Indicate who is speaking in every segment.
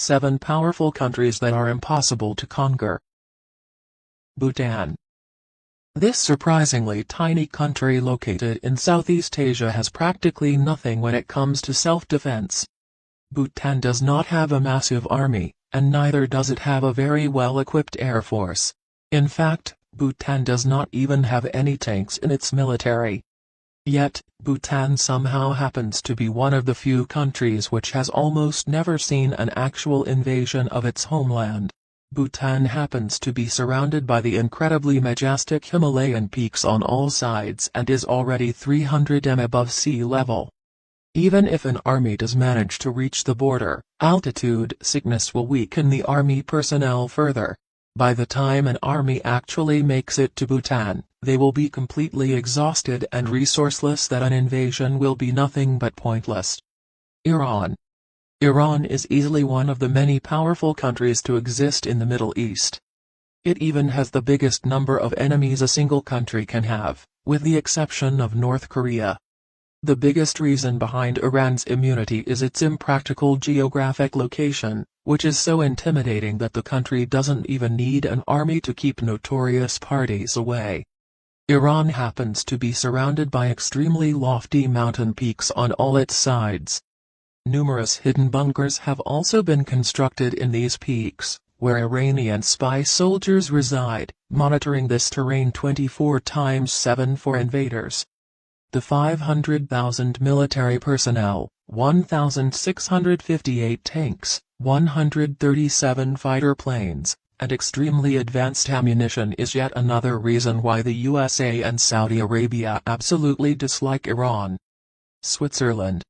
Speaker 1: 7 powerful countries that are impossible to conquer. Bhutan. This surprisingly tiny country located in Southeast Asia has practically nothing when it comes to self-defense. Bhutan does not have a massive army, and neither does it have a very well-equipped air force. In fact, Bhutan does not even have any tanks in its military. Yet, Bhutan somehow happens to be one of the few countries which has almost never seen an actual invasion of its homeland. Bhutan happens to be surrounded by the incredibly majestic Himalayan peaks on all sides and is already 300 m above sea level. Even if an army does manage to reach the border, altitude sickness will weaken the army personnel further. By the time an army actually makes it to Bhutan, they will be completely exhausted and resourceless that an invasion will be nothing but pointless. Iran. Iran is easily one of the many powerful countries to exist in the Middle East. It even has the biggest number of enemies a single country can have, with the exception of North Korea. The biggest reason behind Iran's immunity is its impractical geographic location, which is so intimidating that the country doesn't even need an army to keep notorious parties away. Iran happens to be surrounded by extremely lofty mountain peaks on all its sides. Numerous hidden bunkers have also been constructed in these peaks, where Iranian spy soldiers reside, monitoring this terrain 24/7 for invaders. The 500,000 military personnel, 1,658 tanks, 137 fighter planes, and extremely advanced ammunition is yet another reason why the USA and Saudi Arabia absolutely dislike Iran. Switzerland.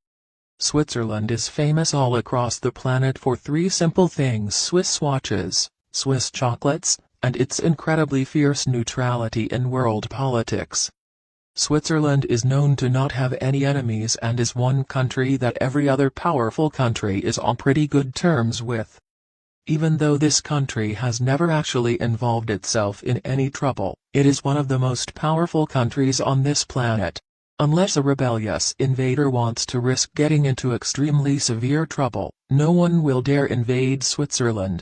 Speaker 1: Switzerland is famous all across the planet for 3 simple things: Swiss watches, Swiss chocolates, and its incredibly fierce neutrality in world politics. Switzerland is known to not have any enemies and is one country that every other powerful country is on pretty good terms with. Even though this country has never actually involved itself in any trouble, it is one of the most powerful countries on this planet. Unless a rebellious invader wants to risk getting into extremely severe trouble, no one will dare invade Switzerland.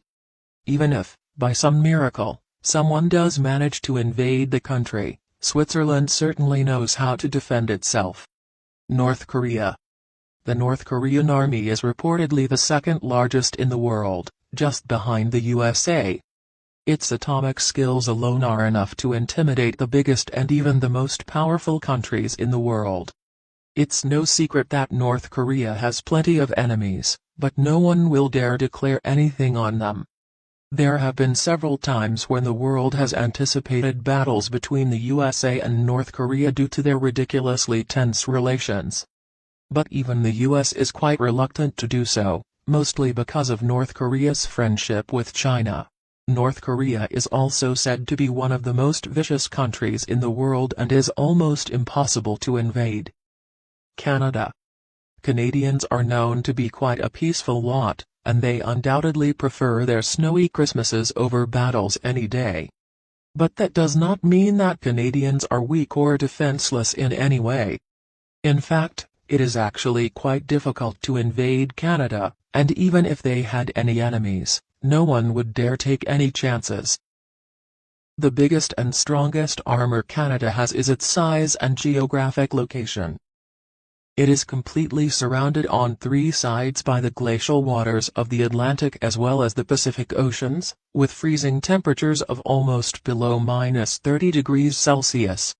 Speaker 1: Even if, by some miracle, someone does manage to invade the country, Switzerland certainly knows how to defend itself. North Korea. The North Korean army is reportedly the second largest in the world, just behind the USA. Its atomic skills alone are enough to intimidate the biggest and even the most powerful countries in the world. It's no secret that North Korea has plenty of enemies, but no one will dare declare anything on them. There have been several times when the world has anticipated battles between the USA and North Korea due to their ridiculously tense relations. But even the US is quite reluctant to do so, mostly because of North Korea's friendship with China. North Korea is also said to be one of the most vicious countries in the world and is almost impossible to invade. Canada. Canadians are known to be quite a peaceful lot, and they undoubtedly prefer their snowy Christmases over battles any day. But that does not mean that Canadians are weak or defenseless in any way. In fact, it is actually quite difficult to invade Canada, and even if they had any enemies, no one would dare take any chances. The biggest and strongest armor Canada has is its size and geographic location. It is completely surrounded on 3 sides by the glacial waters of the Atlantic as well as the Pacific Oceans, with freezing temperatures of almost below -30°C.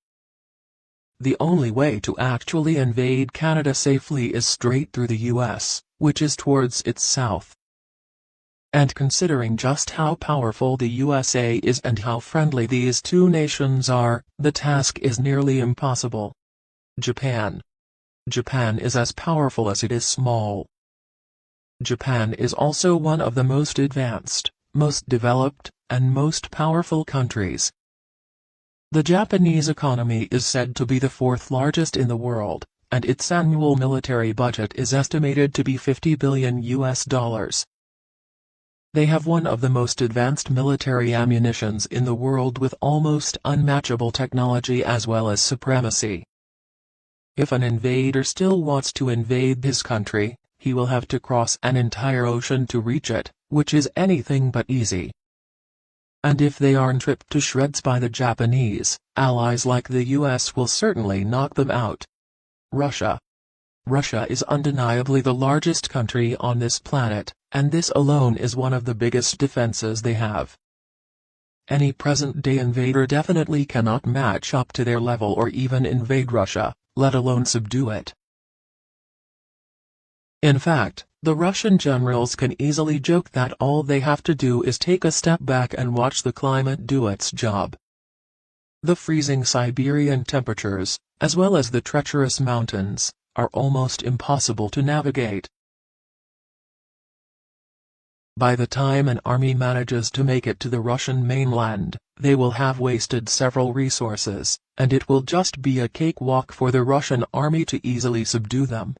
Speaker 1: The only way to actually invade Canada safely is straight through the US, which is towards its south. And considering just how powerful the USA is and how friendly these two nations are, the task is nearly impossible. Japan. Japan is as powerful as it is small. Japan is also one of the most advanced, most developed, and most powerful countries. The Japanese economy is said to be the 4th largest in the world, and its annual military budget is estimated to be $50 billion. They have one of the most advanced military ammunitions in the world with almost unmatchable technology as well as supremacy. If an invader still wants to invade this country, he will have to cross an entire ocean to reach it, which is anything but easy. And if they aren't ripped to shreds by the Japanese, allies like the US will certainly knock them out. Russia. Russia is undeniably the largest country on this planet, and this alone is one of the biggest defenses they have. Any present-day invader definitely cannot match up to their level or even invade Russia, let alone subdue it. In fact, the Russian generals can easily joke that all they have to do is take a step back and watch the climate do its job. The freezing Siberian temperatures, as well as the treacherous mountains, are almost impossible to navigate. By the time an army manages to make it to the Russian mainland, they will have wasted several resources, and it will just be a cakewalk for the Russian army to easily subdue them.